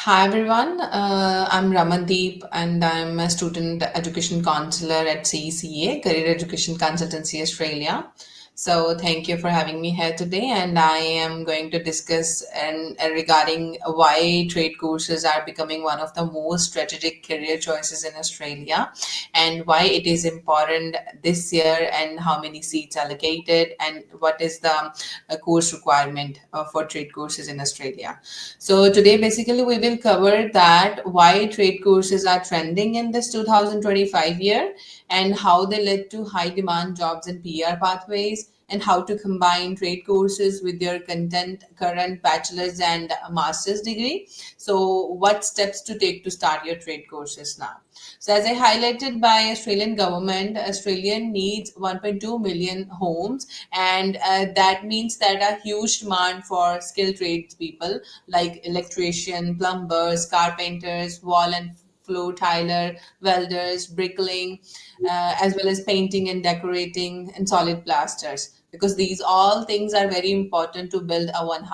Hi everyone, I'm Ramandeep and I'm a student education counselor at CECA, Career Education Consultancy Australia. So thank you for having me here today, and I am going to discuss regarding why trade courses are becoming one of the most strategic career choices in Australia, and why it is important this year, and how many seats allocated, and what is the course requirement for trade courses in Australia. So today basically we will cover that why trade courses are trending in this 2025 year, and how they led to high demand jobs and PR pathways, and how to combine trade courses with your current bachelor's and master's degree. So what steps to take to start your trade courses now? So as I highlighted by Australian government, Australia needs 1.2 million homes, and that means that a huge demand for skilled trades people like electrician, plumbers, carpenters, wall and floor tiler, welders, bricklaying, as well as painting and decorating and solid plasters. Because these all things are very important to build a one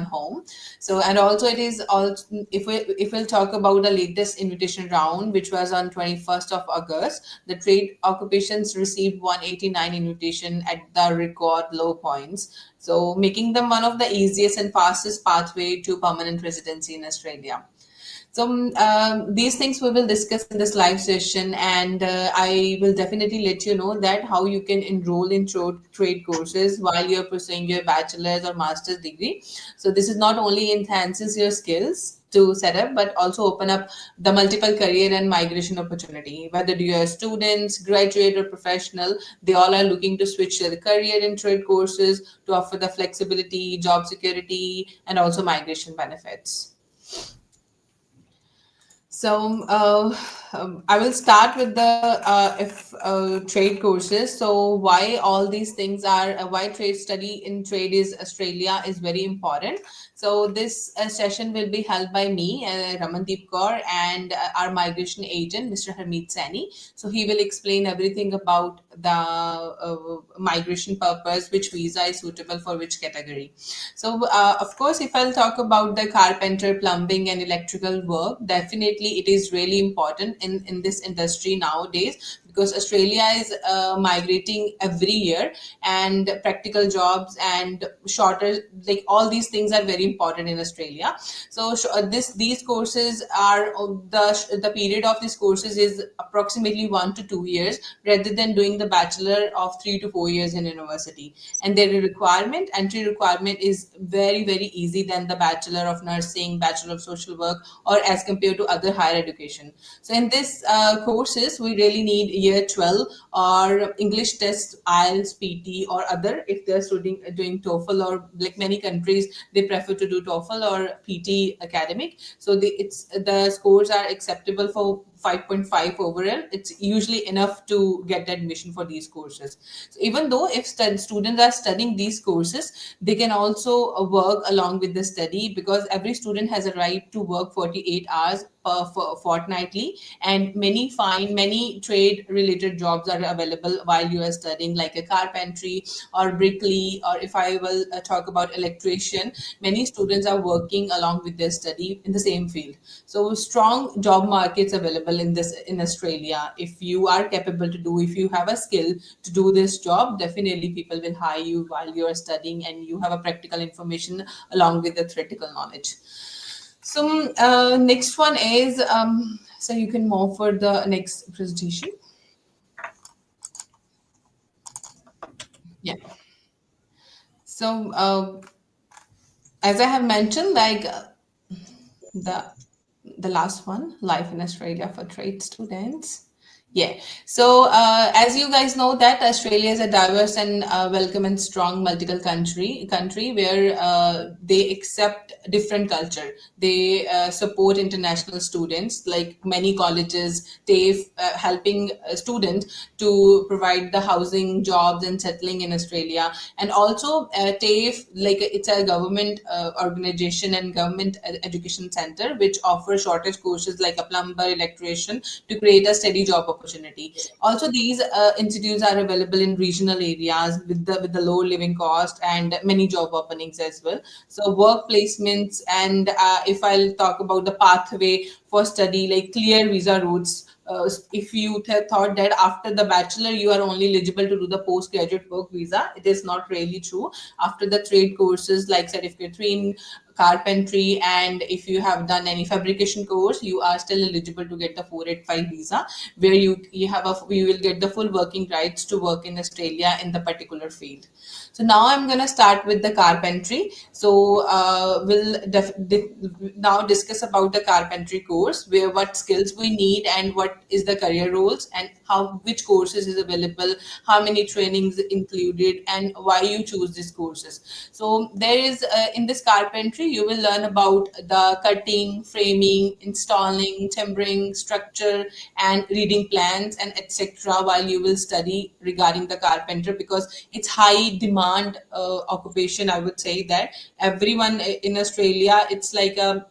home. So and also it is also, if we'll talk about the latest invitation round, which was on 21st of August, the trade occupations received 189 invitation at the record low points, so making them one of the easiest and fastest pathway to permanent residency in Australia. So these things we will discuss in this live session, and I will definitely let you know that how you can enroll in trade courses while you're pursuing your bachelor's or master's degree. So this is not only enhances your skills to set up, but also open up the multiple career and migration opportunity. Whether you are students, graduate, or professional, they all are looking to switch their career in trade courses to offer the flexibility, job security, and also migration benefits. So I will start with the if trade courses. So why all these things are why trade study in trade is Australia is very important. So this session will be held by me, Ramandeep Kaur, and our migration agent, Mr. Harmeet Saini. So he will explain everything about the migration purpose, which visa is suitable for which category. So, of course, if I'll talk about the carpenter, plumbing, and electrical work, definitely it is really important in this industry nowadays, because Australia is migrating every year, and practical jobs and shorter, like all these things are very important in Australia. So, these courses are the period of these courses is approximately 1 to 2 years, rather than doing the bachelor of 3 to 4 years in university. And their entry requirement is very easy than the bachelor of nursing, bachelor of social work, or as compared to other higher education. So in this courses we really need year 12 or English test, IELTS, PT, or other. If they're studying doing TOEFL, or like many countries they prefer to do TOEFL or PT academic, so the scores are acceptable for 5.5 overall. It's usually enough to get admission for these courses. So even though if students are studying these courses, they can also work along with the study, because every student has a right to work 48 hours fortnightly, and many trade related jobs are available while you are studying, like a carpentry or brickley, or if I will talk about electrician, many students are working along with their study in the same field. So strong job markets available in Australia. If you are capable to do, if you have a skill to do this job, definitely people will hire you while you are studying, and you have a practical information along with the theoretical knowledge. So next one is so you can move for the next presentation. Yeah. So as I have mentioned, like the the last one, life in Australia for trade students. Yeah. So, as you guys know, that Australia is a diverse and welcome and strong multicultural country where they accept different culture. They support international students, like many colleges. They helping students to provide the housing, jobs, and settling in Australia. And also, TAFE, like it's a government organization and government education center, which offers shortage courses like a plumber, electrician, to create a steady job opportunity. Also, these institutes are available in regional areas with the low living cost and many job openings as well. So work placements, and if I'll talk about the pathway for study, like clear visa routes. If you thought that after the bachelor you are only eligible to do the postgraduate work visa, it is not really true. After the trade courses like certificate 3 in carpentry, and if you have done any fabrication course, you are still eligible to get the 485 visa, where you will get the full working rights to work in Australia in the particular field. So now I'm going to start with the carpentry. So now discuss about the carpentry course, where what skills we need and what is the career roles, and how which courses is available, how many trainings included, and why you choose these courses. So there is in this carpentry you will learn about the cutting, framing, installing, timbering, structure, and reading plans and etc. while you will study regarding the carpenter, because it's high demand occupation. I would say that everyone in Australia, it's like a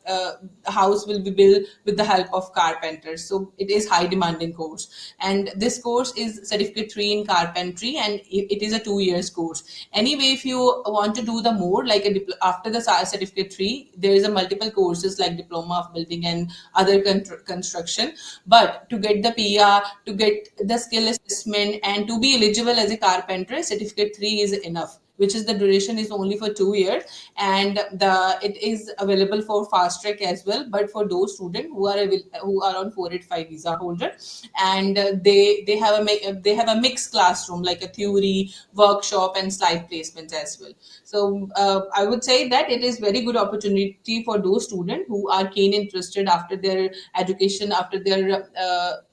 house will be built with the help of carpenters. So it is high demanding course, and this course is certificate 3 in carpentry, and it is a 2 years course. Anyway, if you want to do the more like after the certificate 3, there is a multiple courses like diploma of building and other construction. But to get the PR, to get the skill assessment, and to be eligible as a carpenter, certificate 3 is enough, which is the duration is only for 2 years, and it is available for fast track as well. But for those students who are on 485 visa holder, and they have a mixed classroom like a theory, workshop, and slide placements as well. So I would say that it is very good opportunity for those students who are keen interested after their education, after their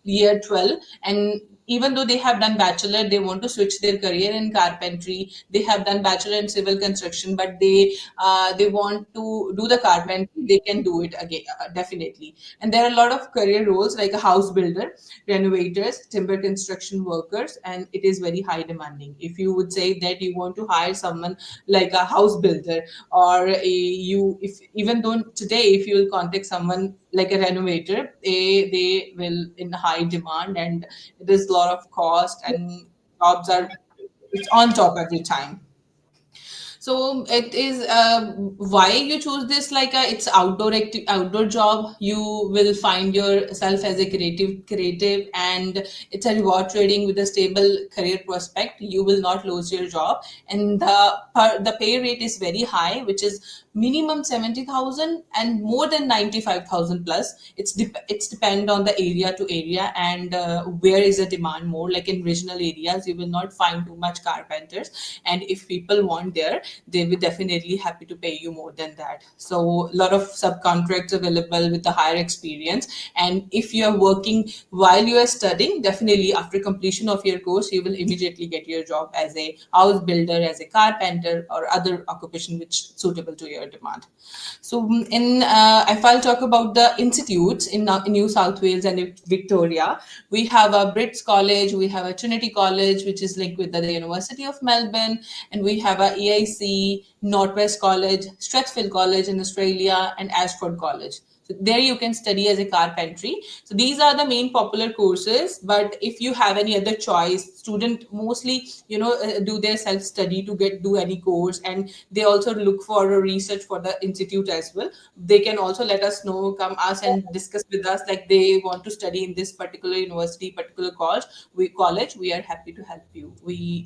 year 12, and even though they have done bachelor, they want to switch their career in carpentry. They have done bachelor in civil construction, but they want to do the carpentry. They can do it again, definitely. And there are a lot of career roles like a house builder, renovators, timber construction workers, and it is very high demanding. If you would say that you want to hire someone like a house builder, or if even though today if you will contact someone like a renovator, they will in high demand, and it is a lot of cost, and jobs are it's on top every time. So it is why you choose this, like it's outdoor job. You will find yourself as a creative, and it's a reward trading with a stable career prospect. You will not lose your job, and the pay rate is very high, which is minimum 70,000 and more than 95,000 plus. It's depend on the area to area, and where is the demand more. Like in regional areas, you will not find too much carpenters, and if people want there, they'll be definitely happy to pay you more than that. So a lot of subcontracts available with the higher experience, and if you are working while you are studying, definitely after completion of your course, you will immediately get your job as a house builder, as a carpenter, or other occupation which suitable to your demand. So in if I'll talk about the institutes in New South Wales and in Victoria, we have a Brits College, we have a Trinity College, which is linked with the University of Melbourne, and we have a EIC, Northwest College, Strathfield College in Australia, and Ashford College. So there you can study as a carpentry. So these are the main popular courses. But if you have any other choice, student mostly do their self study to do any course, and they also look for a research for the institute as well. They can also let us know, come us and discuss with us, like they want to study in this particular university, particular college. We are happy to help you. We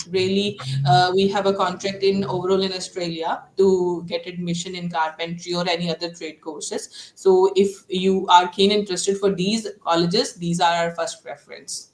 have a contract in overall in Australia to get admission in carpentry or any other trade courses. So if you are keen interested for these colleges, these are our first preference.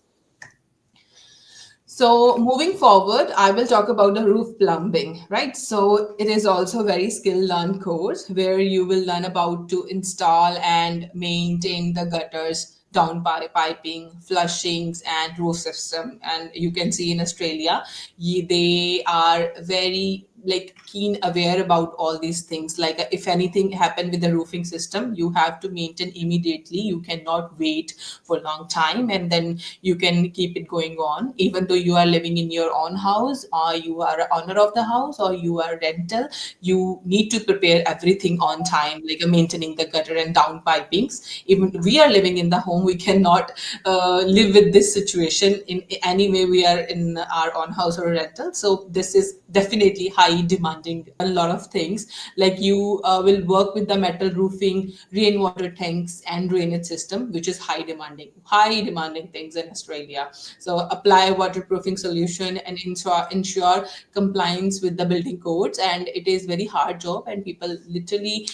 So moving forward, I will talk about the roof plumbing, right? So it is also a very skill learned course where you will learn about to install and maintain the gutters, piping, flushings, and roof system. And you can see in Australia, they are very like keen aware about all these things. Like if anything happened with the roofing system, you have to maintain immediately. You cannot wait for a long time, and then you can keep it going on even though you are living in your own house, or you are a owner of the house, or you are rental. You need to prepare everything on time, like maintaining the gutter and down pipings. Even we are living in the home, we cannot live with this situation in any way. We are in our own house or rental, so this is definitely high demanding a lot of things. Like you will work with the metal roofing, rainwater tanks, and drainage system, which is high demanding things in Australia. So apply waterproofing solution and ensure compliance with the building codes. And it is very hard job, and people literally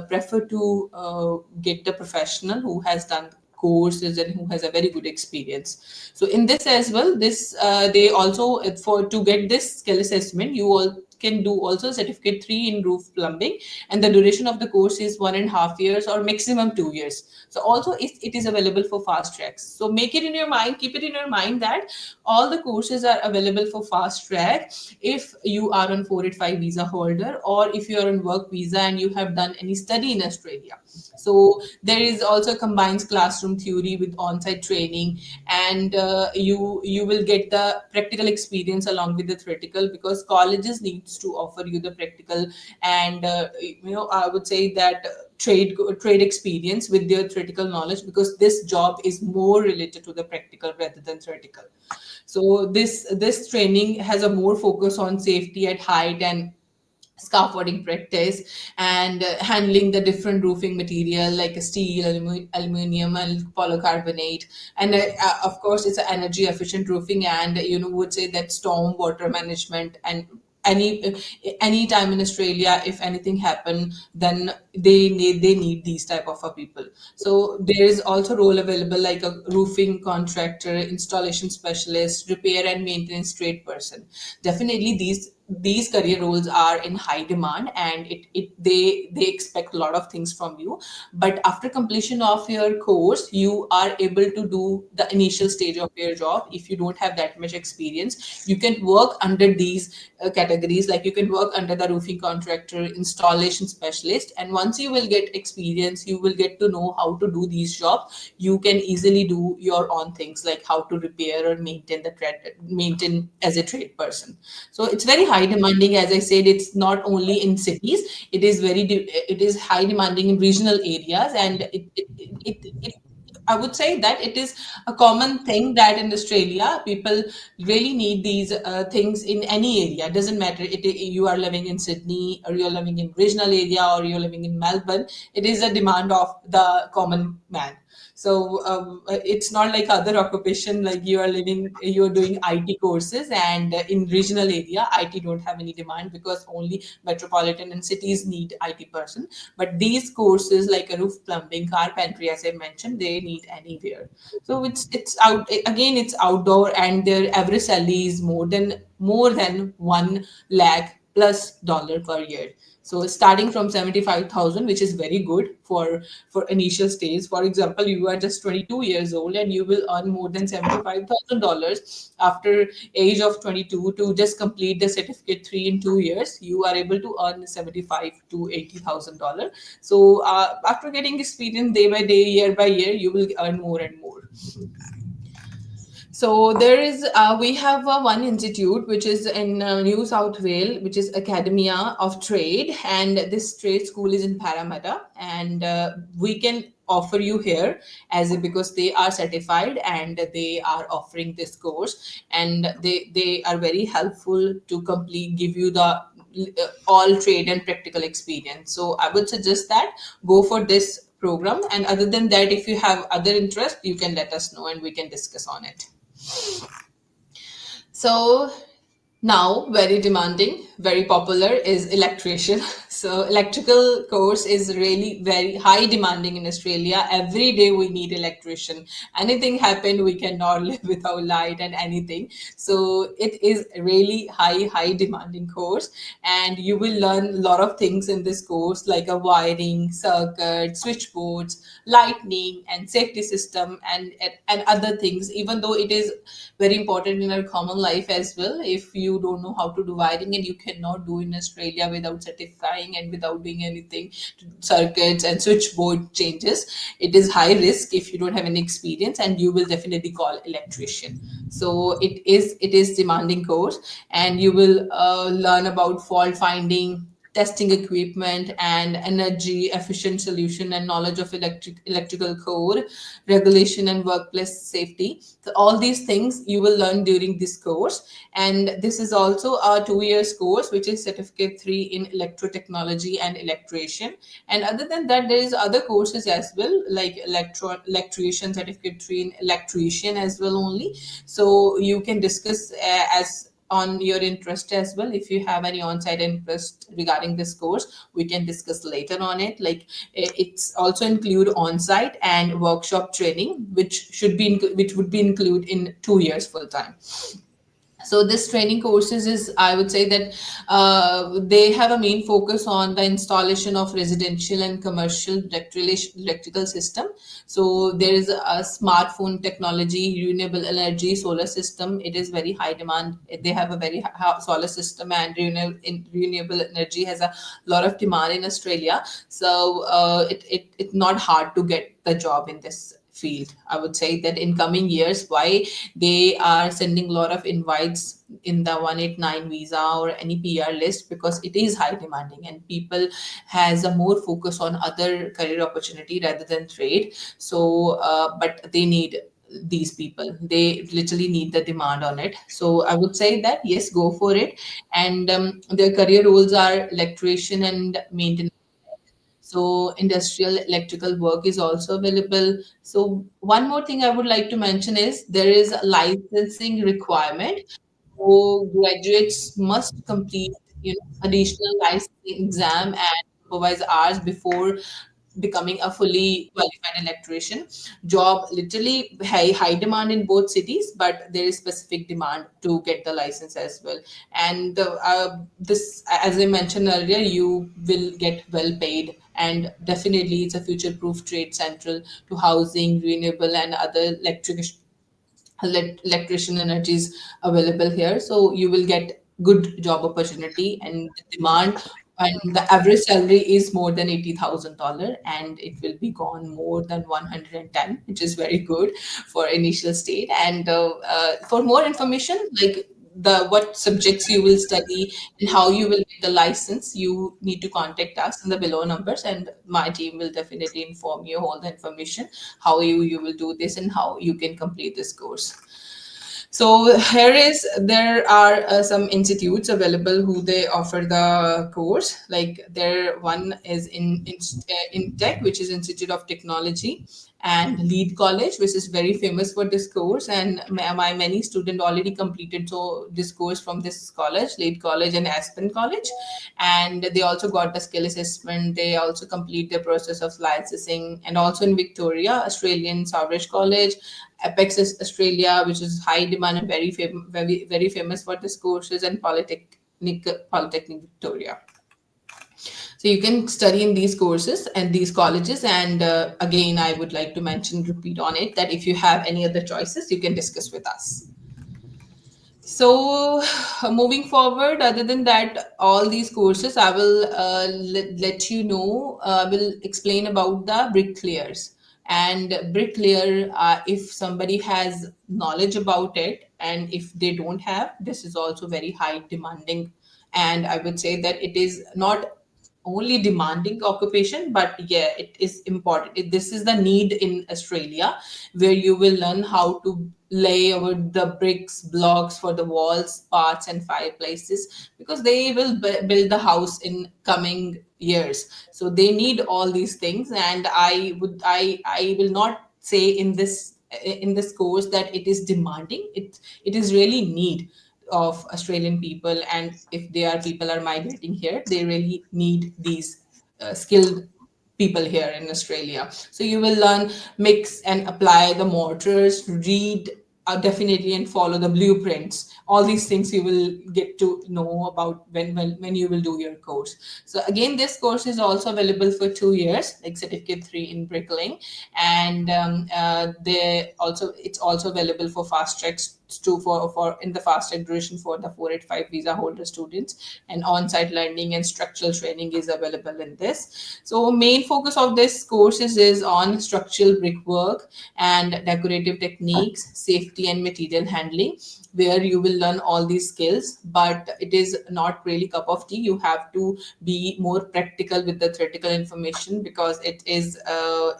prefer to get the professional who has done courses and who has a very good experience. So in this as well, this they also for to get this skill assessment, you all can do also certificate 3 in roof plumbing, and the duration of the course is 1.5 years or maximum 2 years. So also it is available for fast tracks. So make it in your mind, keep it in your mind that all the courses are available for fast track if you are on 485 visa holder, or if you are on work visa and you have done any study in Australia. So there is also combines classroom theory with on-site training, and you will get the practical experience along with the theoretical, because colleges needs to offer you the practical. And I would say that trade experience with their theoretical knowledge, because this job is more related to the practical rather than theoretical. So this training has a more focus on safety at height and scaffolding practice, and handling the different roofing material like steel, aluminum, and polycarbonate. And of course, it's an energy efficient roofing, and would say that storm water management. And any any time in Australia, if anything happen, then they need these type of people. So there is also role available like a roofing contractor, installation specialist, repair and maintenance trade person. Definitely these career roles are in high demand, and they expect a lot of things from you. But after completion of your course, you are able to do the initial stage of your job. If you don't have that much experience, you can work under these categories. Like you can work under the roofing contractor, installation specialist, and once you will get experience, you will get to know how to do these jobs. You can easily do your own things, like how to repair or maintain as a trade person. So it's very high demanding. As I said, it's not only in cities, it is high demanding in regional areas. And it I would say that it is a common thing that in Australia people really need these things in any area. It doesn't matter you are living in Sydney, or you're living in regional area, or you're living in Melbourne. It is a demand of the common man. So it's not like other occupation, like you're doing IT courses, and in regional area IT don't have any demand, because only metropolitan and cities need IT person. But these courses like a roof plumbing, carpentry, as I mentioned, they need anywhere. So it's out again, it's outdoor, and their average salary is more than 1 lakh plus dollar per year. So starting from 75,000, which is very good for initial stage. For example, you are just 22 years old, and you will earn more than $75,000 after age of 22 to just complete the certificate 3 in 2 years. You are able to earn 75 to $80,000. So after getting experience day by day, year by year, you will earn more and more. So there is, we have one institute which is in New South Wales, which is Academia of Trade, and this trade school is in Parramatta, and we can offer you here because they are certified and they are offering this course, and they are very helpful to give you the all trade and practical experience. So I would suggest that go for this program, and other than that, if you have other interest, you can let us know and we can discuss on it. So now, very demanding, very popular is electrician. So electrical course is really very high demanding in Australia. Every day we need electrician. Anything happen, we cannot live without light and anything. So it is really high demanding course, and you will learn a lot of things in this course, like a wiring, circuit, switchboards, lightning, and safety system, and other things. Even though it is very important in our common life as well, if you don't know how to do wiring, and cannot do in Australia without certifying and without doing anything, circuits and switchboard changes. It is high risk if you don't have any experience, and you will definitely call electrician. So it is demanding course, and you will learn about fault finding, testing equipment, and energy efficient solution, and knowledge of electrical code, regulation, and workplace safety. So all these things you will learn during this course. And this is also a 2 years course, which is certificate 3 in electrotechnology and electrician. And other than that, there is other courses as well, like electrician certificate 3 in electrician as well only. So you can discuss as on your interest as well. If you have any on-site interest regarding this course, we can discuss later on it. Like it's also include on-site and workshop training, which would be included in 2 years full time. So this training courses is, I would say that they have a main focus on the installation of residential and commercial electrical system. So there is a smartphone technology, renewable energy, solar system. It is very high demand. They have a very solar system, and renewable energy has a lot of demand in Australia. So it's not hard to get the job in this field. I would say that in coming years, why they are sending a lot of invites in the 189 visa or any PR list, because it is high demanding, and people has a more focus on other career opportunity rather than trade. So but they need these people, they literally need the demand on it. So I would say that yes, go for it. And their career roles are electrician and maintenance. So industrial electrical work is also available. So one more thing I would like to mention is there is a licensing requirement. So graduates must complete, additional licensing exam and supervise hours before becoming a fully qualified electrician. Job literally high demand in both cities, but there is specific demand to get the license as well. And this, as I mentioned earlier, you will get well paid, and definitely it's a future proof trade central to housing, renewable, and other electrician energies available here. So you will get good job opportunity and demand. And the average salary is more than $80,000, and it will be gone more than 110, which is very good for initial state. And for more information, like the what subjects you will study and how you will get the license, you need to contact us in the below numbers, and my team will definitely inform you all the information, how you will do this and how you can complete this course. So there are some institutes available who they offer the course. Like there one is in Tech, which is Institute of Technology, and Lead College, which is very famous for this course. And my many student already completed so this course from this college, Lead College and Aspen College, and they also got the skill assessment. They also complete the process of licensing, and also in Victoria, Australian Savage College, Apex is Australia, which is high demand and very famous for this courses, and Polytechnic Victoria. So you can study in these courses and these colleges. And again, I would like to repeat on it, that if you have any other choices, you can discuss with us. So, moving forward, other than that, all these courses, I will let you know, will explain about the bricklayers. And bricklayer, if somebody has knowledge about it, and if they don't have, this is also very high demanding. And I would say that it is not only demanding occupation, but yeah, it is important. This is the need in Australia, where you will learn how to lay over the bricks, blocks for the walls, parts, and fireplaces, because they will build the house in coming years. So they need all these things. And I will not say in this course that it is demanding. It is really need of Australian people, and if they are people are migrating here, they really need these skilled people here in Australia. So you will learn, mix and apply the mortars, read definitely, and follow the blueprints. All these things you will get to know about when you will do your course. So again, this course is also available for 2 years, like certificate 3 in bricklaying. And it's also available for fast track for in the fast track duration for the 485 visa holder students, and on-site learning and structural training is available in this. So main focus of this courses is on structural brickwork and decorative techniques, safety and material handling, where you will learn all these skills. But it is not really cup of tea. You have to be more practical with the theoretical information, because it is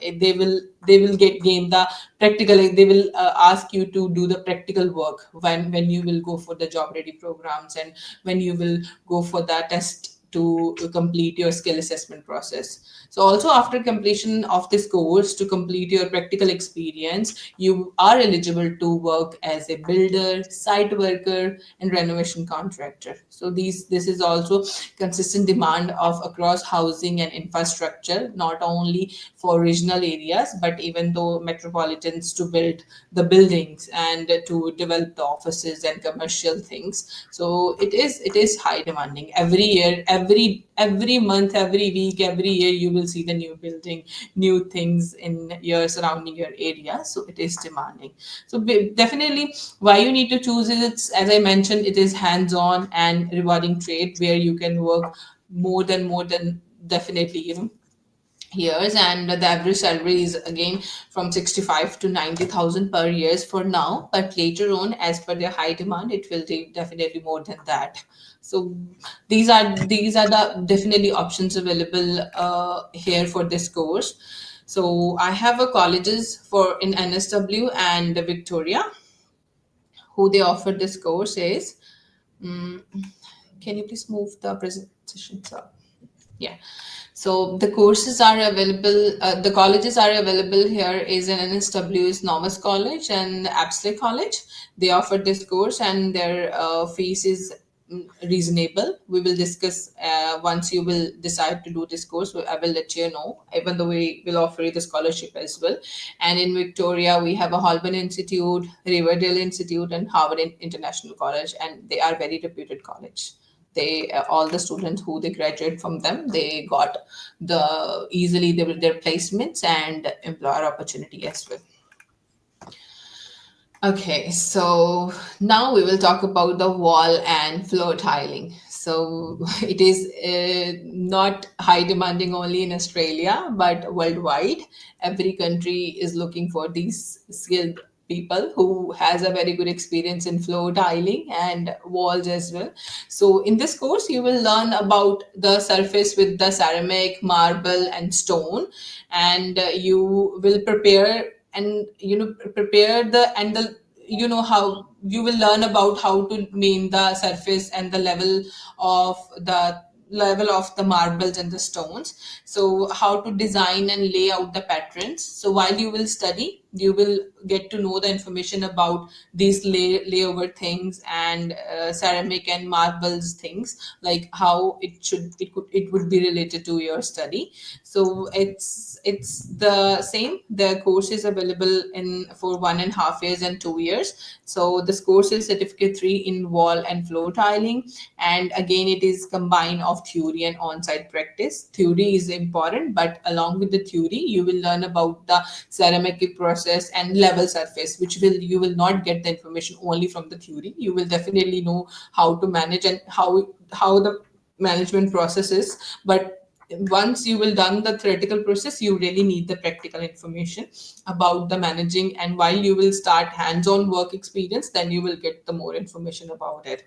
they will get gain the practical. They will ask you to do the practical work when you will go for the job ready programs, and when you will go for the test to complete your skill assessment process. So also after completion of this course, to complete your practical experience, you are eligible to work as a builder, site worker, and renovation contractor. So this is also consistent demand of across housing and infrastructure, not only for regional areas, but even though metropolitans, to build the buildings and to develop the offices and commercial things. So it is high demanding. Every year, every month, every week, every year, you will see the new building, new things in your surrounding your area. So it is demanding. So definitely, why you need to choose it, it's, as I mentioned, it is hands-on and rewarding trade, where you can work more than definitely, years. And the average salary is again from 65 to 90,000 per years for now, but later on, as per their high demand, it will be definitely more than that. So these are the definitely options available here for this course. So I have a colleges for in NSW and Victoria, who they offer this course is, mm, can you please move the presentation up? Yeah. So the courses are available, the colleges are available here is in NSW is Normus College and Apsley College. They offer this course, and their fees is reasonable. We will discuss once you will decide to do this course. I will let you know, even though we will offer you the scholarship as well. And in Victoria, we have a Holborn Institute, Riverdale Institute, and Harvard International College, and they are very reputed college. They all the students who they graduate from them, they got the easily their placements and employer opportunity as well. Okay, so now we will talk about the wall and floor tiling. So it is not high demanding only in Australia, but worldwide. Every country is looking for these skilled people who has a very good experience in floor tiling and walls as well. So in this course, you will learn about the surface with the ceramic, marble, and stone, and you will prepare and prepare the how you will learn about how to mean the surface and the level of the marbles and the stones. So how to design and lay out the patterns. So while you will study, you will get to know the information about these layover things and ceramic and marbles things, like how it would be related to your study. So it's the same. The course is available in for 1.5 years and 2 years. So this course is certificate 3 in wall and floor tiling, and again it is combined of theory and on-site practice. Theory is important, but along with the theory, you will learn about the ceramic process and level surface, which will you will not get the information only from the theory. You will definitely know how to manage and how the management process is. But once you will done the theoretical process, you really need the practical information about the managing, and while you will start hands-on work experience, then you will get the more information about it.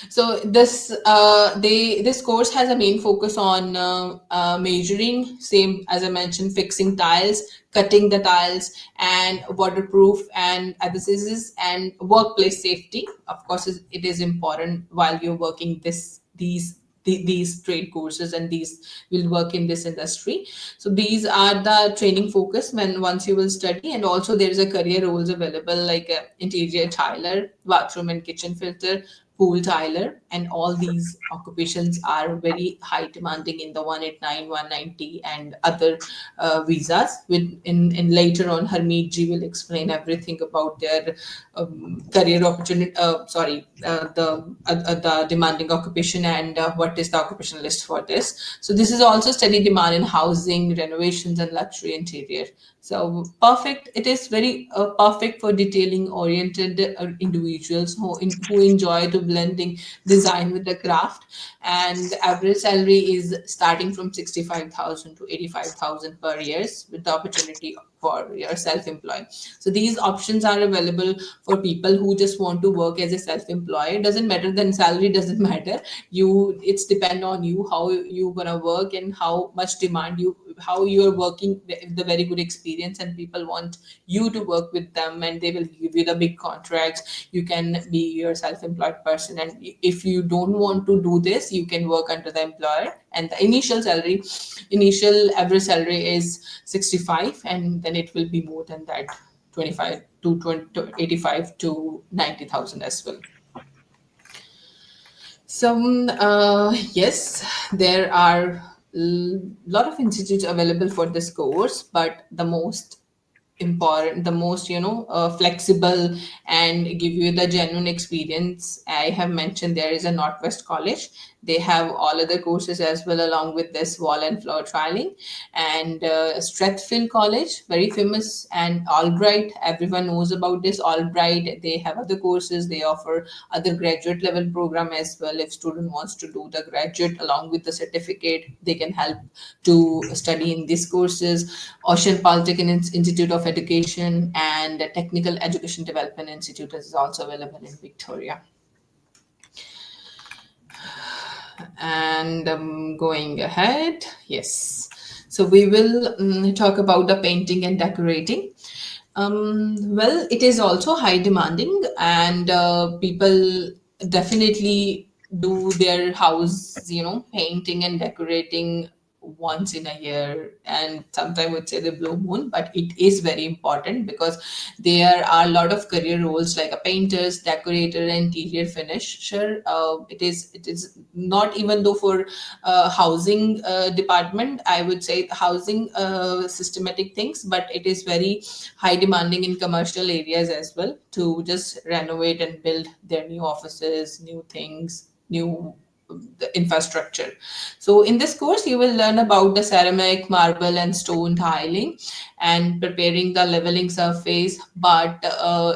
So this course has a main focus on measuring, same as I mentioned, fixing tiles, cutting the tiles, and waterproof and adhesives and workplace safety. Of course, it is important while you're working these trade courses, and these will work in this industry. So these are the training focus when once you will study. And also there is a career roles available, like interior tiler, bathroom and kitchen filter, pool tiler, and all these occupations are very high demanding in the 189, 190, and other visas. In later on, Harmeet ji will explain everything about their career opportunity. Sorry, the demanding occupation and what is the occupational list for this. So this is also steady demand in housing, renovations, and luxury interior. So perfect. It is very perfect for detailing oriented individuals who enjoy to blending design with the craft. And the average salary is starting from 65,000 to 85,000 per year, with the opportunity for your self-employed. So these options are available for people who just want to work as a self-employed. Doesn't matter, then salary doesn't matter. It's depend on you how you gonna work and how much demand you, how you're working, the very good experience, and people want you to work with them, and they will give you the big contracts. You can be your self-employed person, and if you don't want to do this, you can work under the employer. And the initial average salary is 65, and then it will be more than that, 25 to 20 to 85 to 90,000 as well. So yes, there are a lot of institutes available for this course, but the most important, the most flexible and give you the genuine experience, I have mentioned, there is a Northwest College. They have all other courses as well along with this wall and floor trialing. And Strathfield College, very famous, and Albright, everyone knows about this Albright. They have other courses, they offer other graduate level program as well. If student wants to do the graduate along with the certificate, they can help to study in these courses. Ocean Polytechnic Institute of Education and Technical Education Development Institute is also available in Victoria. And going ahead, yes. So we will talk about the painting and decorating. Well, it is also high demanding, and people definitely do their house, painting and decorating once in a year, and sometimes would say the blue moon, but it is very important because there are a lot of career roles like a painters, decorator, interior finisher. It is not even though for housing department, I would say housing systematic things, but it is very high demanding in commercial areas as well, to just renovate and build their new offices, new things, new the infrastructure. So in this course, you will learn about the ceramic, marble, and stone tiling and preparing the leveling surface. But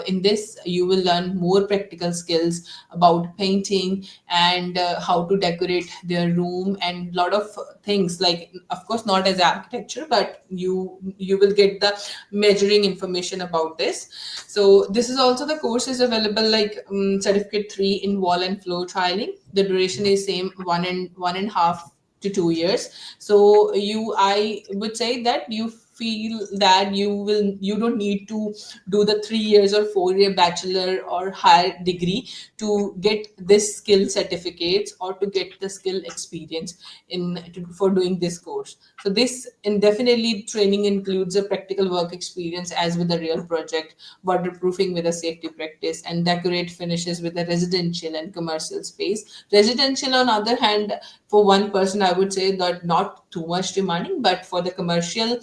in this, you will learn more practical skills about painting and how to decorate their room and lot of things, like of course not as architecture, but you will get the measuring information about this. So this is also the course is available like certificate 3 in wall and floor tiling. The duration is same, 1.5 to 2 years. So I would say that you feel that you don't need to do the 3 years or 4 year bachelor or higher degree to get this skill certificates or to get the skill experience for doing this course. So this indefinitely training includes a practical work experience as with a real project, waterproofing with a safety practice, and decorate finishes with a residential and commercial space. Residential, on other hand, for one person, I would say that not too much demanding, but for the commercial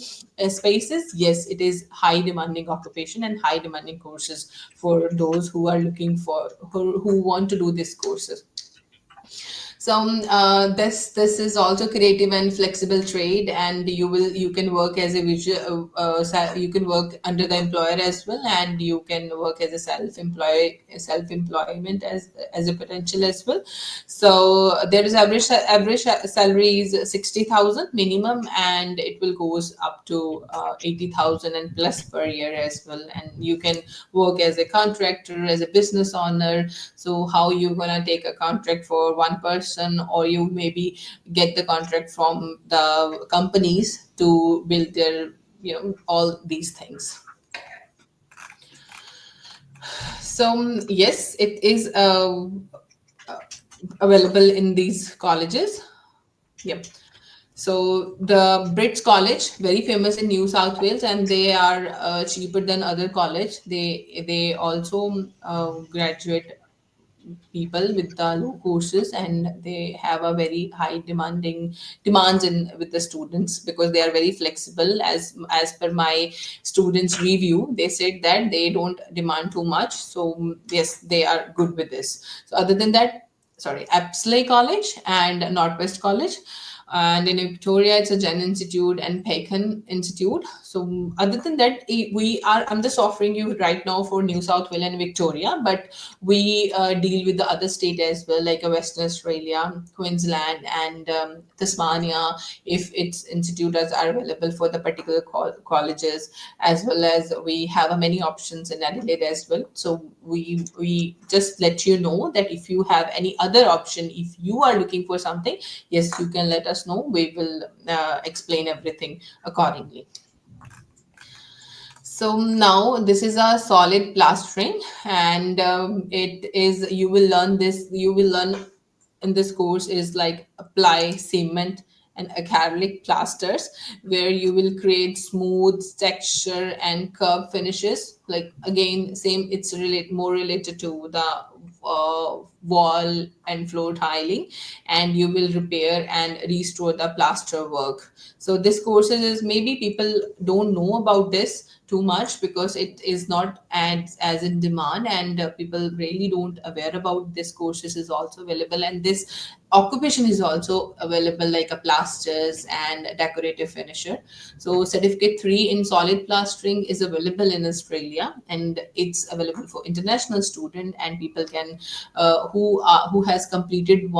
spaces, yes, it is high demanding occupation and high demanding courses for those who are looking for who want to do these courses. So this is also creative and flexible trade, and you can work as a visual you can work under the employer as well, and you can work as a self employment as a potential as well. So there is average salary is 60,000 minimum, and it will goes up to 80,000 and plus per year as well. And you can work as a contractor, as a business owner. So how you gonna take a contract for one person, or you maybe get the contract from the companies to build their all these things. So yes, it is available in these colleges. Yep. So the Brits College, very famous in New South Wales, and they are cheaper than other college. They also graduate people with the low courses, and they have a very high demanding demands in with the students, because they are very flexible. As per my students review, they said that they don't demand too much, so yes, they are good with this. So other than that, sorry, Apsley College and Northwest College. And in Victoria, it's a Gen Institute and Pecan Institute. So other than that, I'm just offering you right now for New South Wales and Victoria, but we deal with the other state as well, like Western Australia, Queensland, and Tasmania, if its institutes are available for the particular colleges, as well as we have many options in Adelaide as well. So we just let you know that if you have any other option, if you are looking for something, yes, you can let us know. We will explain everything accordingly. So now this is a solid plastering, and it is, you will learn this. You will learn in this course is like apply cement and acrylic plasters, where you will create smooth texture and curb finishes. Like again, same. It's more related to the wall and floor tiling, and you will repair and restore the plaster work. So this courses is, maybe people don't know about this too much because it is not as in demand, and people really don't aware about this courses is also available, and this occupation is also available, like a plasters and decorative finisher. So certificate 3 in solid plastering is available in Australia, and it's available for international student, and people can who has completed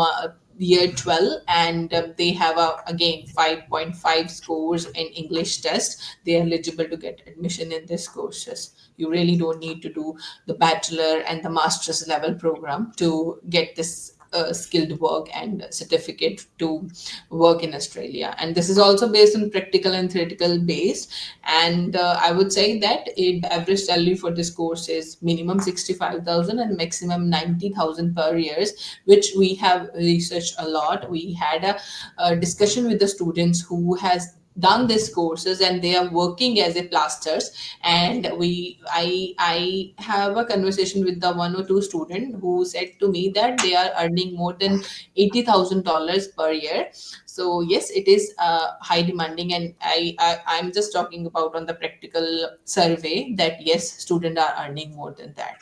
year 12, and they have again 5.5 scores in English test. They are eligible to get admission in this courses. You really don't need to do the bachelor and the master's level program to get this skilled work and certificate to work in Australia. And this is also based on practical and theoretical based. And I would say that the average salary for this course is minimum 65,000 and maximum 90,000 per year, which we have researched a lot. We had a discussion with the students who has done these courses, and they are working as a plasters, and I have a conversation with the one or two student who said to me that they are earning more than $80,000 per year. So yes, it is high demanding, and I'm just talking about on the practical survey that yes, students are earning more than that.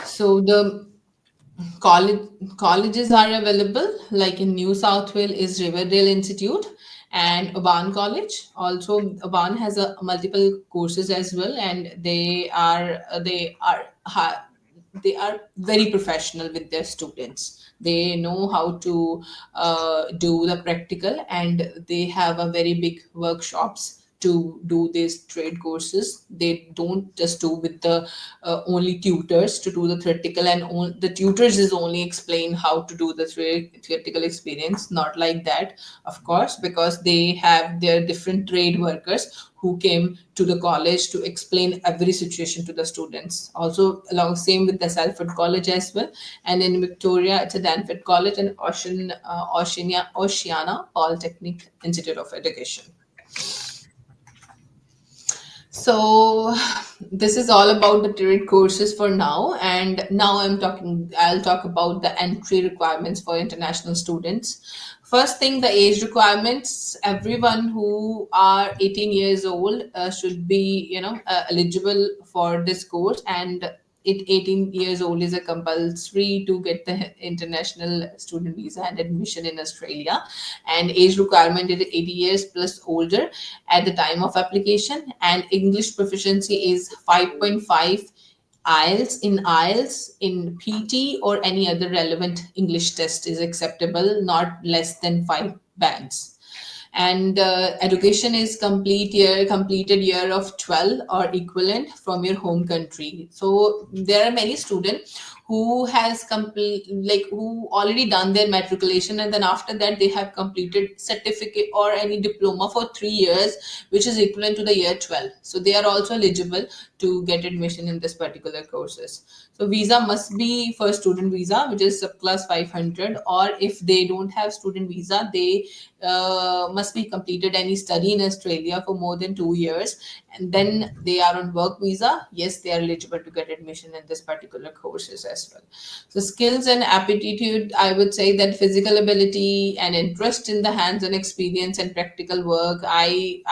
So the college colleges are available, like in New South Wales is Riverdale Institute and Aban College. Also Aban has a multiple courses as well, and they are very professional with their students. They know how to do the practical, and they have a very big workshops to do these trade courses. They don't just do with the only tutors to do the theoretical, and the tutors is only explain how to do the theoretical experience. Not like that, of course, because they have their different trade workers who came to the college to explain every situation to the students. Also along same with the Salford College as well, and in Victoria it's a Danford College and Oceana Polytechnic Institute of Education. So this is all about the trade courses for now, and now I'll talk about the entry requirements for international students. First thing, the age requirements. Everyone who are 18 years old should be, eligible for this course, and 18 years old is a compulsory to get the international student visa and admission in Australia, and age requirement is 80 years plus older at the time of application, and English proficiency is 5.5 IELTS in PT or any other relevant English test is acceptable, not less than 5 bands. And education is completed year of 12 or equivalent from your home country. So there are many students who has who already done their matriculation, and then after that they have completed certificate or any diploma for 3 years, which is equivalent to the year 12. So they are also eligible to get admission in this particular courses. So visa must be for student visa, which is plus 500, or if they don't have student visa, they must be completed any study in Australia for more than 2 years, and then they are on work visa. Yes, they are eligible to get admission in this particular courses as well. So skills and aptitude, I would say that physical ability and interest in the hands-on experience and practical work. Very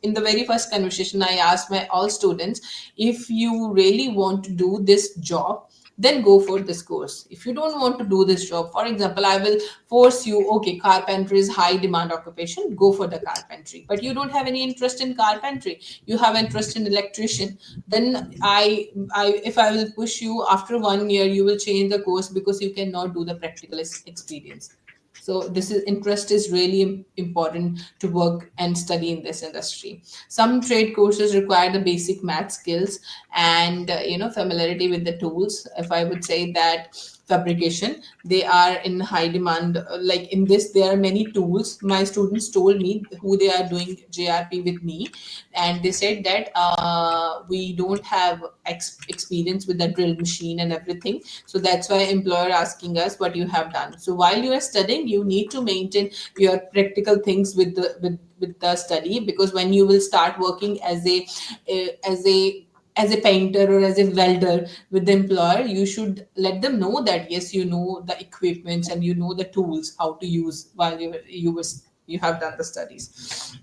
in the very first conversation, I asked my all students, if you really want to do this job, then go for this course. If you don't want to do this job, for example, I will force you, okay, carpentry is high demand occupation, go for the carpentry. But you don't have any interest in carpentry, you have interest in electrician, then if I will push you, after 1 year you will change the course because you cannot do the practical experience. So this is interest is really important to work and study in this industry. Some trade courses require the basic math skills and familiarity with the tools. If I would say that fabrication, they are in high demand. Like in this, there are many tools. My students told me who they are doing JRP with me, and they said that we don't have experience with the drill machine and everything, so that's why employer asking us what you have done. So while you are studying, you need to maintain your practical things with the study, because when you will start working as a as a as a painter or as a welder with the employer, you should let them know that yes, you know the equipments and you know the tools how to use while you have done the studies.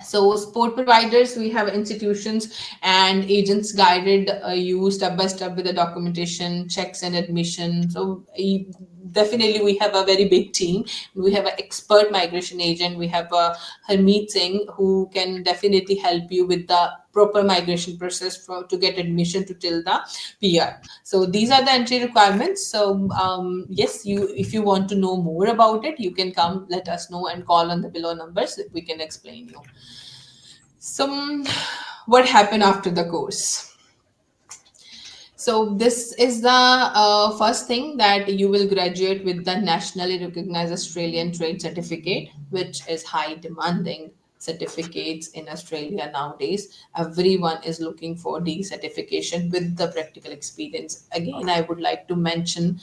So sport providers, we have institutions and agents guided you step by step with the documentation, checks and admission. So definitely we have a very big team. We have an expert migration agent. We have a Harmeet Singh who can definitely help you with the proper migration process to get admission to till the PR. So these are the entry requirements. So yes, you if you want to know more about it, you can come let us know and call on the below numbers. We can explain you. So, what happened after the course? So, this is the first thing, that you will graduate with the nationally recognized Australian trade certificate, which is high demanding certificates in Australia nowadays. Everyone is looking for the certification with the practical experience. Again, I would like to mention,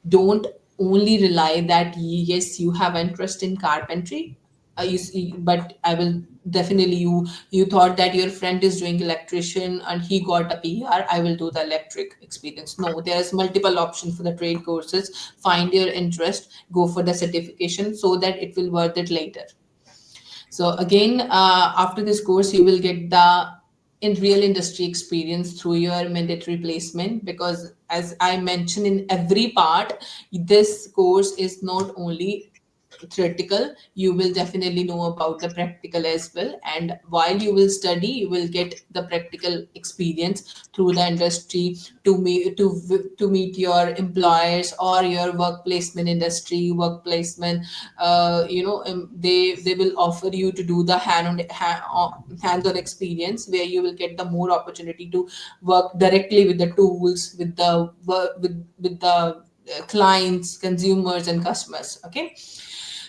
don't only rely that yes, you have interest in carpentry, you see, but I will definitely, you thought that your friend is doing electrician and he got a PR, I will do the electric experience. No, there's multiple options for the trade courses. Find your interest, go for the certification so that it will worth it later. So again, after this course, you will get the in real industry experience through your mandatory placement, because as I mentioned in every part, this course is not only theoretical, you will definitely know about the practical as well, and while you will study, you will get the practical experience through the industry to meet your employers or your work placement industry, work placement. They will offer you to do the hands-on experience, where you will get the more opportunity to work directly with the tools, with the work with the clients, consumers and customers. Okay.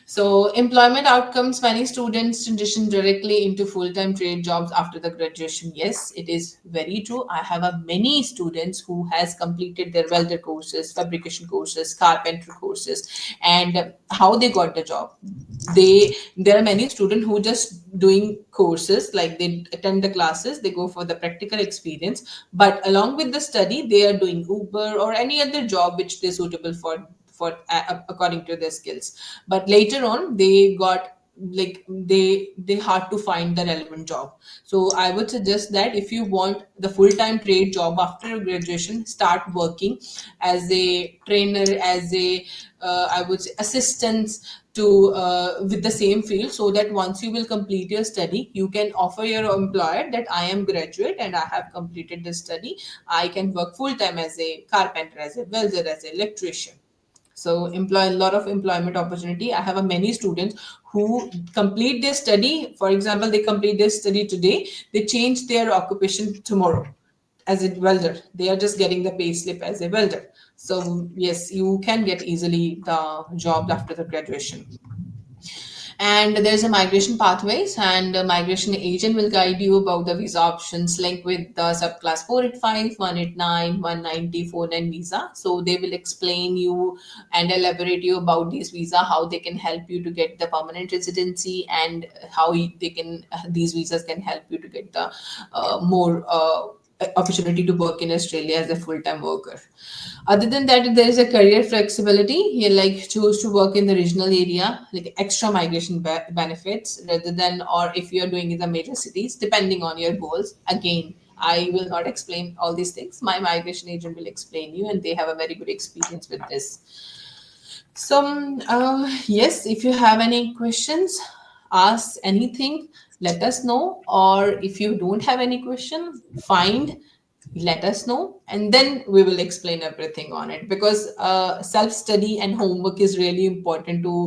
So, employment outcomes, many students transition directly into full-time trade jobs after the graduation. Yes, it is very true. I have a many students who has completed their welder courses, fabrication courses, carpentry courses, and how they got the job. There are many students who just doing courses, like they attend the classes, they go for the practical experience, but along with the study, they are doing Uber or any other job which they're suitable for according to their skills. But later on they got, like they had to find the relevant job. So I would suggest that if you want the full-time trade job after graduation, start working as a trainer, as a I would say assistant to with the same field, so that once you will complete your study, you can offer your employer that I am graduate and I have completed this study, I can work full time as a carpenter, as a welder, as an electrician. So employ a lot of employment opportunity. I have a many students who complete their study. For example, they complete their study today, they change their occupation tomorrow. as a welder. They are just getting the pay slip as a welder. So yes, you can get easily the job after the graduation. And there's a migration pathways, and a migration agent will guide you about the visa options linked with the subclass 485, 189, 190, 49 visa. So they will explain you and elaborate you about these visa, how they can help you to get the permanent residency, and how they can these visas can help you to get the more opportunity to work in Australia as a full-time worker. Other than that, if there is a career flexibility. You like choose to work in the regional area, like extra migration benefits rather than, or if you're doing in the major cities, depending on your goals. Again, I will not explain all these things. My migration agent will explain you, and they have a very good experience with this. So, yes, if you have any questions, ask anything, let us know. Or if you don't have any question, find, let us know, and then we will explain everything on it, because self study and homework is really important to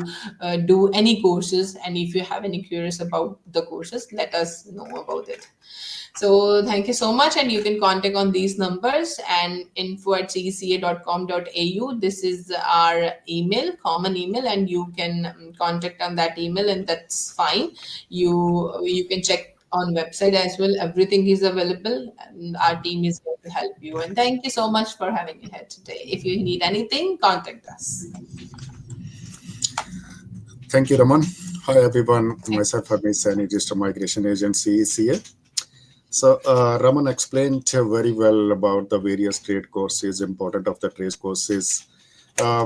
do any courses. And if you have any curious about the courses, let us know about it. So thank you so much, and you can contact on these numbers and info@cca.com.au. This is our email, common email, and you can contact on that email, and that's fine. You can check on website as well. Everything is available, and our team is going to help you. And thank you so much for having me here today. If you need anything, contact us. Thank you, Raman. Hi, everyone. Myself, Harmeet Saini, Registered Migration Agency, CA. So, Raman explained very well about the various trade courses, important of the trade courses, uh,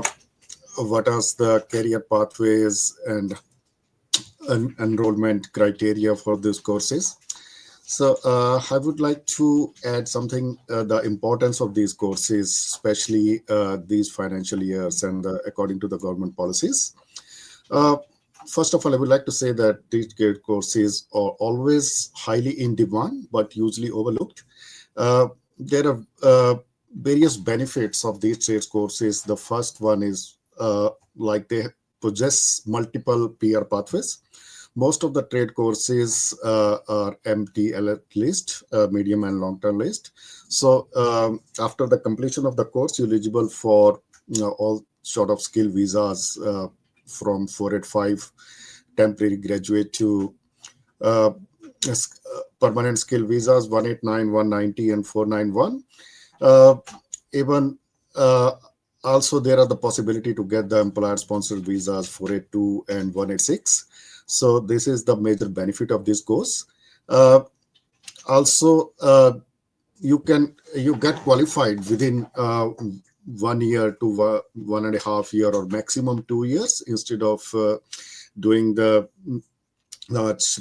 what are the career pathways and enrollment criteria for these courses. So, I would like to add something, the importance of these courses, especially these financial years and according to the government policies. Uh, First of all, I would like to say that these trade courses are always highly in demand, but usually overlooked. There are various benefits of these trade courses. The first one is like they possess multiple PR pathways. Most of the trade courses are MTL list, medium and long-term list. So after the completion of the course, you're eligible for all sort of skill visas from 485 temporary graduate to uh, permanent skill visas 189, 190, and 491. Uh, Even also, there are the possibility to get the employer sponsored visas 482 and 186. So this is the major benefit of this course. Also, you get qualified within 1 year to 1.5 year or maximum 2 years instead of doing the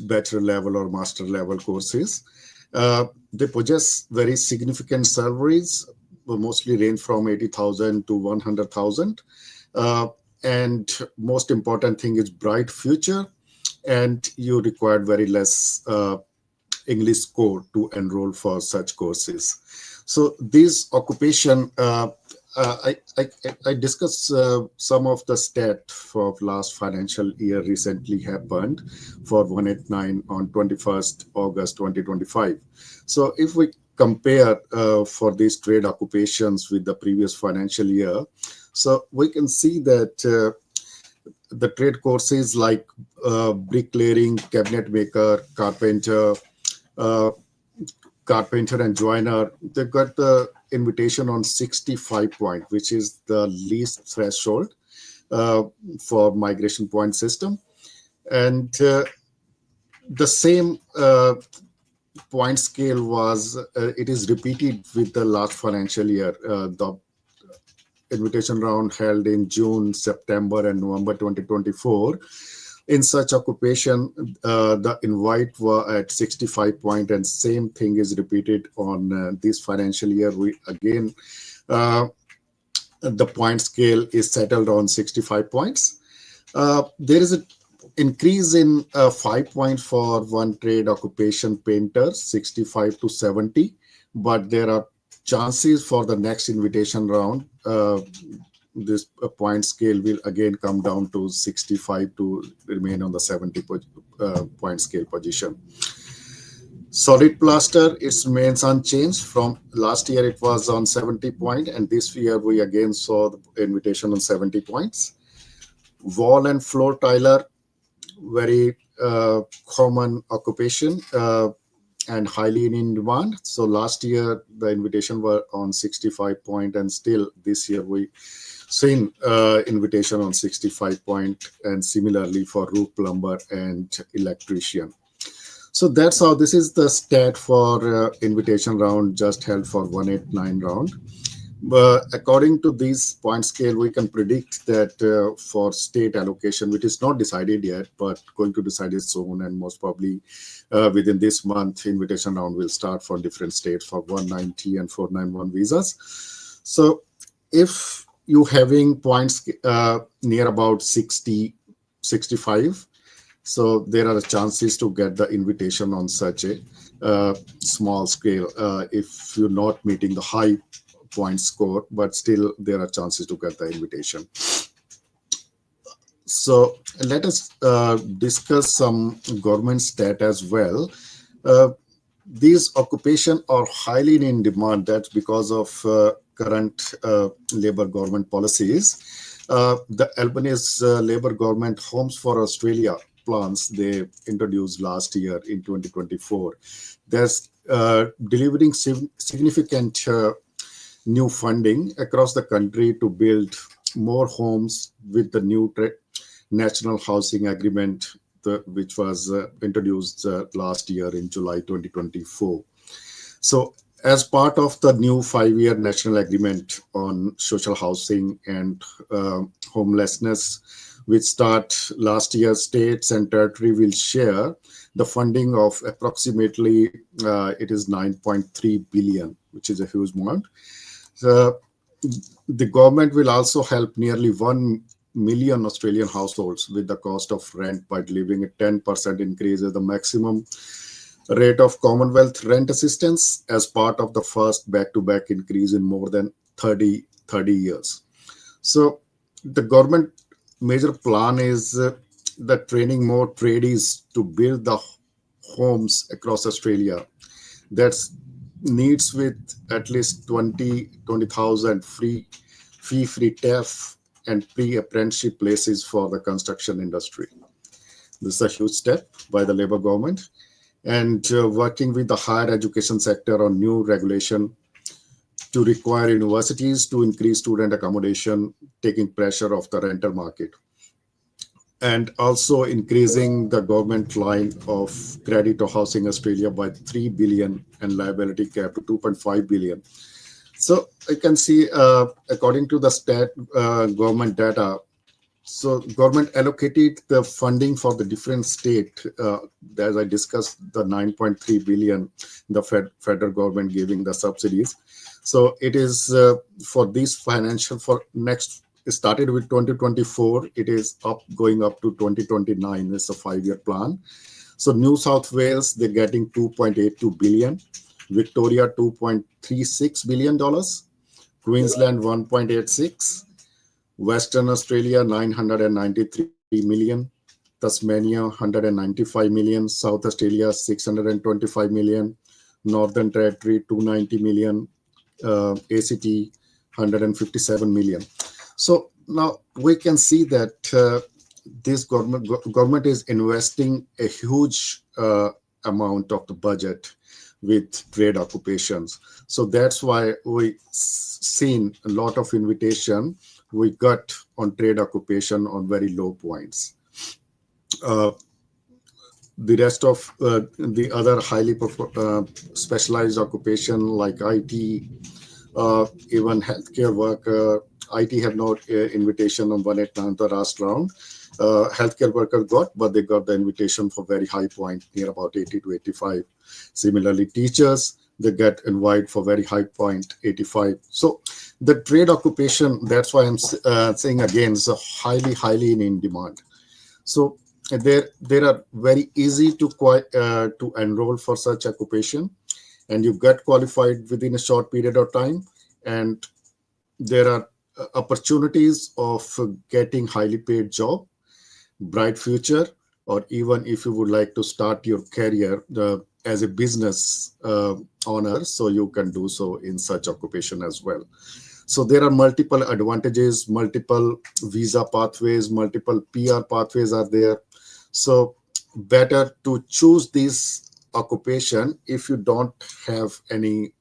bachelor level or master level courses. They possess very significant salaries, mostly range from 80,000 to 100,000. And most important thing is bright future, and you require very less English score to enroll for such courses. So this occupation, I discussed some of the stat for last financial year recently happened for 189 on 21st August 2025. So if we compare for these trade occupations with the previous financial year, so we can see that the trade courses like bricklaying, cabinet maker, uh, carpenter and joiner, they got the invitation on 65 point, which is the least threshold uh, for migration point system. And the same point scale was, it is repeated with the last financial year. The invitation round held in June, September, and November 2024. In such occupation, the invite were at 65 point, and same thing is repeated on this financial year. We again, the point scale is settled on 65 points. There is an increase in 5 point for one trade occupation, painter, 65 to 70, but there are chances for the next invitation round. This point scale will again come down to 65 to remain on the 70 point scale position. Solid plaster, it remains unchanged. From last year, it was on 70 point, and this year we again saw the invitation on 70 points. Wall and floor tiler, very common occupation and highly in demand. So last year the invitation were on 65 point, and still this year we seen invitation on 65 point, and similarly for roof plumber and electrician. So that's how this is the stat for invitation round just held for 189 round. But according to this point scale, we can predict that for state allocation, which is not decided yet, but going to decide it soon, and most probably within this month, invitation round will start for different states for 190 and 491 visas. So if you having points near about 60, 65, so there are chances to get the invitation on such a small scale if you're not meeting the high point score, but still there are chances to get the invitation. So let us discuss some government stat as well. Uh, these occupation are highly in demand. That's because of current labor government policies. The Albanese labor government Homes for Australia plans they introduced last year in 2024. There's delivering significant new funding across the country to build more homes with the new national housing agreement, which was introduced last year in July 2024. So as part of the new 5-year national agreement on social housing and homelessness, which start last year, states and territory will share the funding of approximately it is 9.3 billion, which is a huge amount. The government will also help nearly 1 million Australian households with the cost of rent by delivering a 10% increase in the maximum rate of Commonwealth rent assistance as part of the first back-to-back increase in more than 30 years. So the government major plan is the training more tradies to build the homes across Australia. That's needs with at least 20,000 fee-free TAFE and pre-apprenticeship places for the construction industry. This is a huge step by the Labour government, and working with the higher education sector on new regulation to require universities to increase student accommodation, taking pressure off the rental market, and also increasing the government line of credit to Housing Australia by 3 billion and liability cap to 2.5 billion. So I can see, according to the government data, so government allocated the funding for the different state, as I discussed, the 9.3 billion, the federal government giving the subsidies. So it is for this financial for next. It started with 2024. It is going up to 2029. It's a 5-year plan. So New South Wales, they're getting 2.82 billion. Victoria, $2.36 billion. Queensland, 1.86. Western Australia, 993 million. Tasmania, 195 million. South Australia, 625 million. Northern Territory, 290 million. ACT, 157 million. So now we can see that this government is investing a huge amount of the budget with trade occupations. So that's why we seen a lot of invitation we got on trade occupation on very low points. The rest of the other highly specialized occupation like IT, even healthcare worker, IT have no invitation on 189 the last round. Healthcare worker got, but they got the invitation for very high point, near about 80 to 85. Similarly, teachers, they get invited for very high point, 85. So the trade occupation, that's why I'm saying again, is highly in demand. So they are very easy to enroll for such occupation, and you get qualified within a short period of time, and there are opportunities of getting highly paid job, bright future, or even if you would like to start your career, as a business owner, so you can do so in such occupation as well. So there are multiple advantages, multiple visa pathways, multiple PR pathways are there. So better to choose this occupation if you don't have any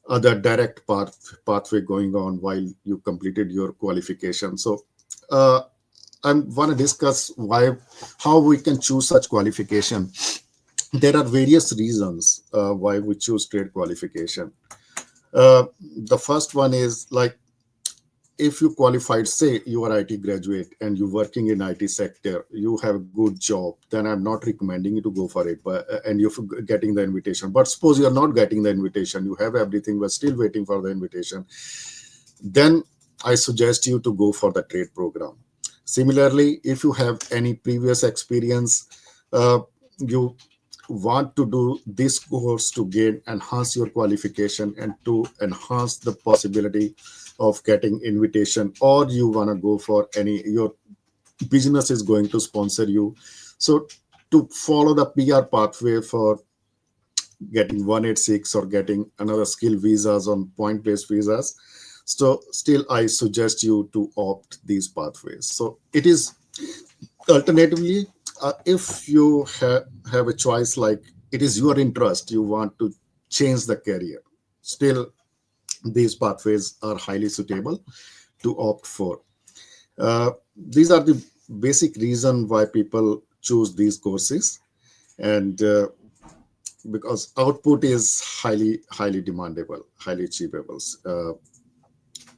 other direct pathway going on while you completed your qualification. So uh, I want to discuss how we can choose such qualification. There are various reasons why we choose trade qualification. The first one is like, if you qualified, say you are IT graduate and you're working in IT sector, you have a good job, then I'm not recommending you to go for it, but and you're getting the invitation. But suppose you're not getting the invitation, you have everything but still waiting for the invitation, then I suggest you to go for the trade program. Similarly, if you have any previous experience, you want to do this course to gain enhance your qualification and to enhance the possibility of getting invitation, or you want to go for any, your business is going to sponsor you, so to follow the PR pathway for getting 186 or getting another skill visas on point based visas, so still I suggest you to opt these pathways. So it is alternatively, if you have a choice, like it is your interest, you want to change the career, still these pathways are highly suitable to opt for. These are the basic reason why people choose these courses, and because output is highly demandable, highly achievable.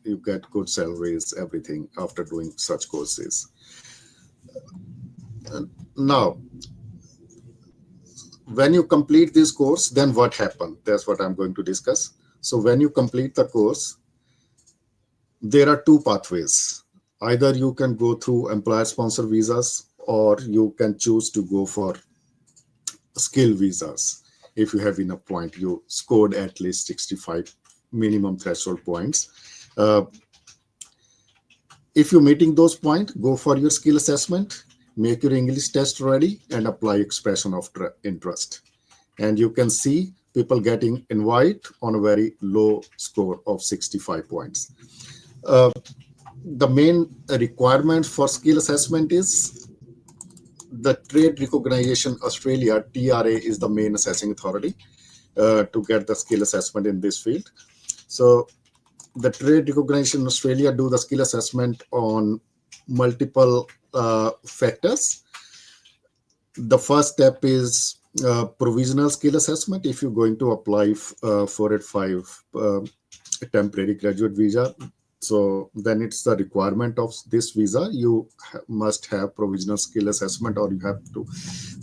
You get good salaries, everything after doing such courses. Now, when you complete this course, then what happened? That's what I'm going to discuss. So when you complete the course, there are two pathways. Either you can go through employer sponsor visas, or you can choose to go for skill visas. If you have enough point, you scored at least 65 minimum threshold points. If you're meeting those points, go for your skill assessment, make your English test ready, and apply expression of interest. And you can see people getting invite on a very low score of 65 points. The main requirement for skill assessment is the Trade Recognition Australia, TRA, is the main assessing authority to get the skill assessment in this field. So the Trade Recognition Australia do the skill assessment on multiple factors. The first step is provisional skill assessment. If you're going to apply for it 5 temporary graduate visa, so then it's the requirement of this visa. You must have provisional skill assessment, or you have to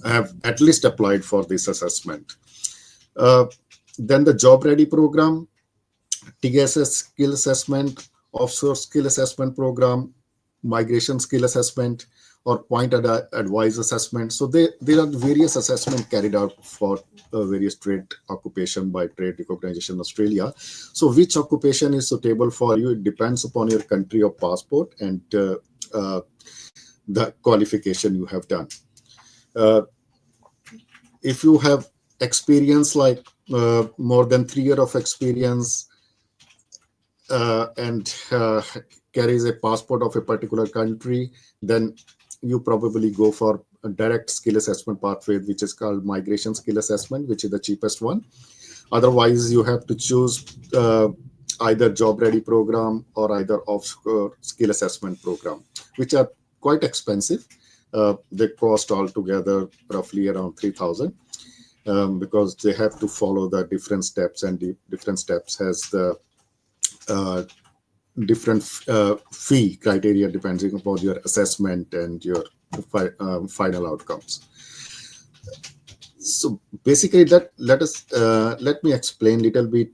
have at least applied for this assessment. Then the job ready program, TSS skill assessment, offshore skill assessment program, migration skill assessment, or point advice assessment. So there are various assessments carried out for various trade occupation by Trade Recognition Australia. So which occupation is suitable for you? It depends upon your country of passport and the qualification you have done. Uh, if you have experience like more than 3 years of experience, and carries a passport of a particular country, then you probably go for a direct skill assessment pathway, which is called migration skill assessment, which is the cheapest one. Otherwise, you have to choose either job ready program or either off skill assessment program, which are quite expensive. They cost altogether roughly around 3,000, because they have to follow the different steps, and the different steps has the uh, different fee criteria depending upon your assessment and your final outcomes. So basically, that let me explain a little bit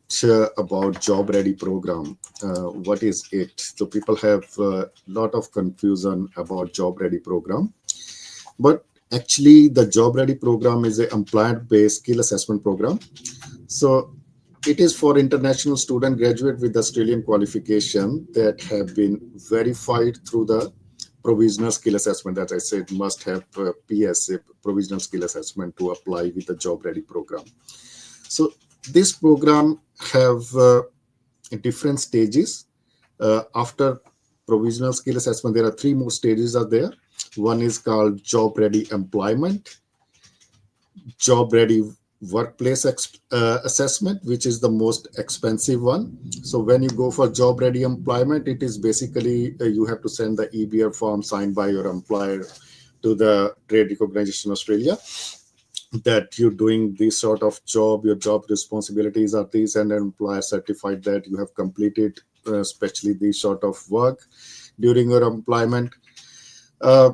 about job ready program. What is it? So people have a lot of confusion about job ready program, but actually the job ready program is a employer based skill assessment program. So it is for international student graduate with Australian qualification that have been verified through the provisional skill assessment, that I said must have PSA, provisional skill assessment, to apply with the job ready program. So this program have different stages. After provisional skill assessment, there are three more stages are there. One is called job ready employment, job ready workplace assessment, which is the most expensive one. So when you go for job ready employment, it is basically you have to send the EBR form signed by your employer to the Trade Recognition Australia, that you're doing this sort of job, your job responsibilities are these, and an employer certified that you have completed especially this sort of work during your employment. Uh,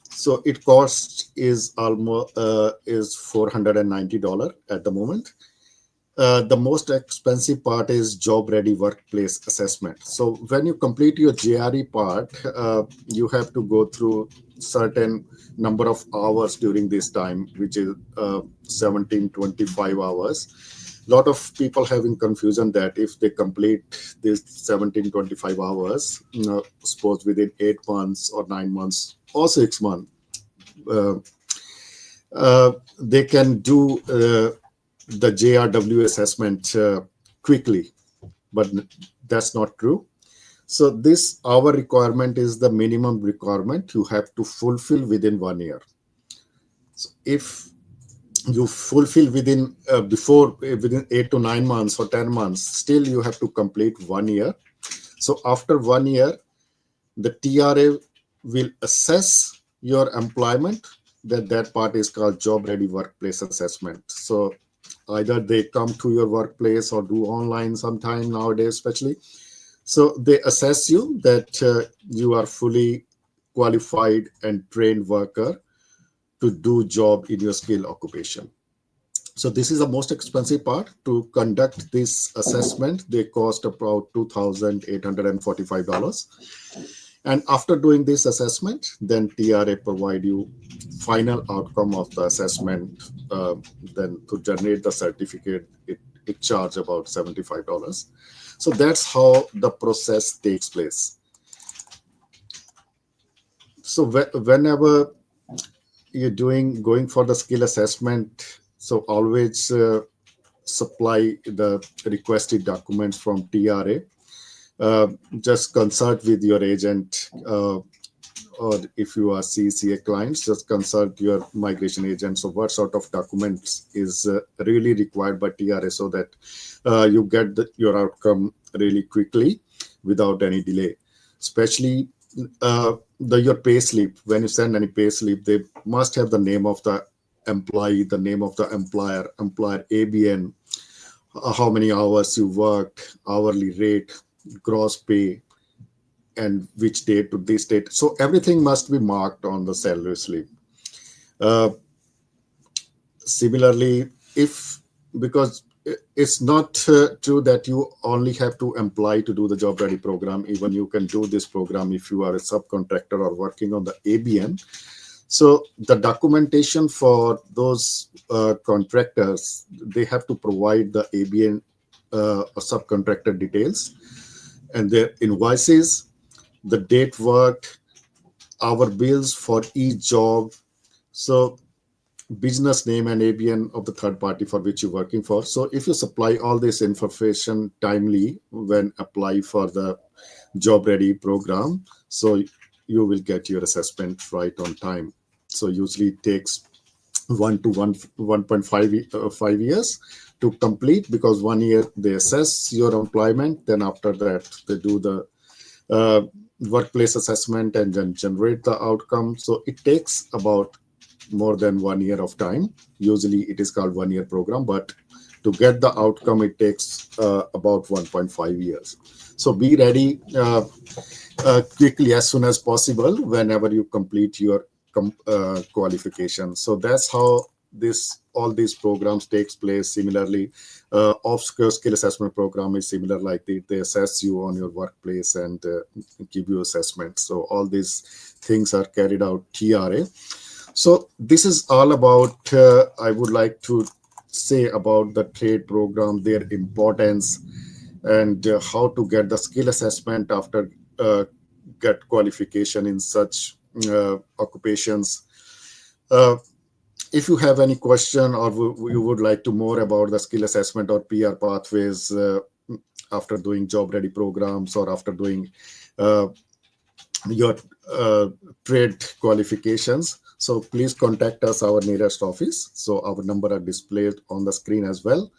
so it cost is almost is $490 at the moment. The most expensive part is job ready workplace assessment. So when you complete your JRE part, you have to go through certain number of hours during this time, which is 1725 hours. A lot of people having confusion that if they complete this 1725 hours, suppose within 8 months or 9 months or 6 months, uh, they can do the JRW assessment quickly, but that's not true. So this our requirement is the minimum requirement you have to fulfill within 1 year. So if you fulfill within within 8 to 9 months or 10 months, still you have to complete 1 year. So after 1 year, the TRA will assess your employment. That part is called job ready workplace assessment. So either they come to your workplace or do online sometime nowadays, especially. So they assess you that you are fully qualified and trained worker to do job in your skill occupation. So this is the most expensive part. To conduct this assessment, they cost about $2,845. And after doing this assessment, then TRA provide you final outcome of the assessment. Then to generate the certificate, it charge about $75. So that's how the process takes place. So whenever you're going for the skill assessment, so always supply the requested documents from TRA. Just consult with your agent, or if you are CCA clients, just consult your migration agent. So what sort of documents is really required by TRA, so that you get your outcome really quickly without any delay. Especially your pay slip. When you send any pay slip, they must have the name of the employee, the name of the employer ABN, how many hours you worked, hourly rate, gross pay, and which date to this date. So everything must be marked on the salary slip. Uh, Similarly, if because it's not true that you only have to apply to do the job ready program. Even you can do this program if you are a subcontractor or working on the ABN. So the documentation for those contractors, they have to provide the ABN subcontractor details and their invoices, the date worked, our bills for each job. So business name and ABN of the third party for which you're working for. So if you supply all this information timely when apply for the job ready program, so you will get your assessment right on time. So usually it takes 1.5 years to complete, because 1 year they assess your employment, then after that they do the uh, workplace assessment and then generate the outcome. So it takes about more than 1 year of time. Usually it is called 1 year program, but to get the outcome it takes about 1.5 years. So be ready quickly, as soon as possible, whenever you complete your qualification. So that's how this all these programs takes place. Similarly, off-skill skill assessment program is similar, like they assess you on your workplace and give you assessment. So all these things are carried out TRA. So this is all about I would like to say about the trade program, their importance, and how to get the skill assessment after get qualification in such occupations. Uh, if you have any question or you would like to more about the skill assessment or PR pathways after doing job ready programs or after doing uh, your uh, trade qualifications, so please contact us our nearest office. So our number are displayed on the screen as well.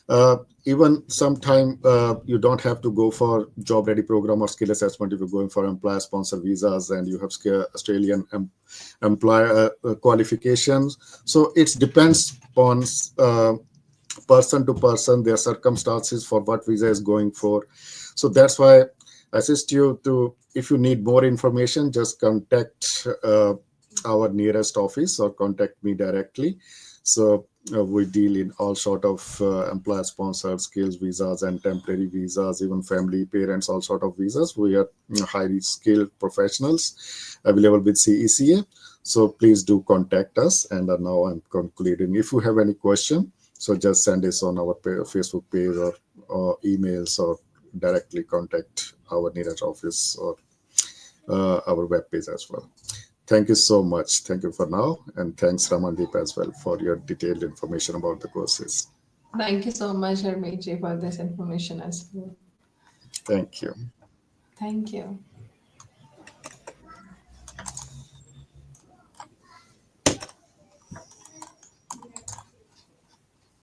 uh, Even sometime you don't have to go for job ready program or skill assessment if you're going for employer sponsor visas and you have Australian employer qualifications. So it depends on person to person, their circumstances for what visa is going for. So that's why I assist you to, if you need more information, just contact our nearest office or contact me directly. So we deal in all sort of employer sponsored skills visas and temporary visas, even family parents, all sort of visas. We are highly skilled professionals available with CECA. So please do contact us. And now I'm concluding. If you have any question, so just send us on our Facebook page or emails, or directly contact our nearest office or our web page as well. Thank you so much. Thank you for now. And thanks, Ramandeep, as well, for your detailed information about the courses. Thank you so much, Harmeet ji, for this information as well. Thank you. Thank you.